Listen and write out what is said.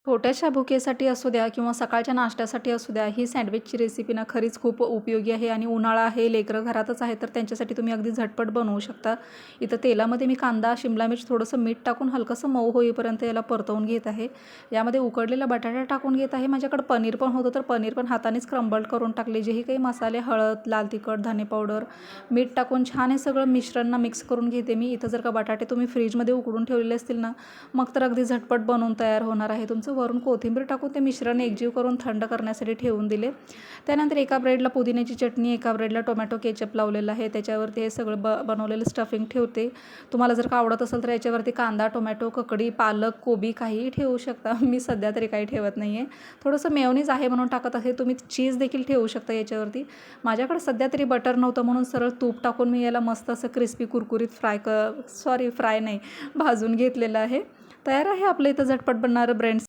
छोट्याशा भुकेसाठी असू द्या किंवा सकाळच्या नाश्त्यासाठी असू द्या, ही सँडविचची रेसिपी ना खरीच खूप उपयोगी आहे आणि उन्हाळा आहे, लेकरं घरातच आहे, तर त्यांच्यासाठी तुम्ही अगदी झटपट बनवू शकता. इथं तेलामध्ये मी कांदा, शिमला मिर्च, थोडंसं मीठ टाकून हलकंसं मऊ होईपर्यंत याला परतवून घेत आहे. यामध्ये उकडलेला बटाटा टाकून घेत आहे. माझ्याकडे पनीर पण होतं, तर पनीर पण हातानेच क्रम्बल करून टाकले. जेही काही मसाले, हळद, लाल तिखट, धने पावडर, मीठ टाकून छान हे सगळं मिश्रण मिक्स करून घेते मी. इथं जर का बटाटे तुम्ही फ्रीजमध्ये उकडून ठेवलेले असतील ना, मग तर अगदी झटपट बनवून तयार होणार आहे तुमचं. वरून कोथिंबीर टाकून ते मिश्रण एकजीव करून थंड करण्यासाठी ठेवून दिले. त्यानंतर एका ब्रेडला पुदिन्याची चटणी, एका ब्रेडला टोमॅटो केचप लावलेलं आहे. त्याच्यावरती हे सगळं बनवलेलं स्टफिंग ठेवते. तुम्हाला जर का आवडत असेल तर याच्यावरती कांदा, टोमॅटो, ककडी, पालक, कोबी काहीही ठेवू शकता. मी सध्या तरी काही ठेवत नाही आहे. थोडंसं मेयोनीज आहे म्हणून टाकत आहे. तुम्ही चीज देखील ठेवू शकता याच्यावरती. माझ्याकडे सध्या तरी बटर नव्हतं म्हणून सरळ तूप टाकून मी याला मस्त असं क्रिस्पी कुरकुरीत फ्राय नाही, भाजून घेतलेलं आहे. तयार आहे आपलं इथं झटपट बनणारं ब्रेड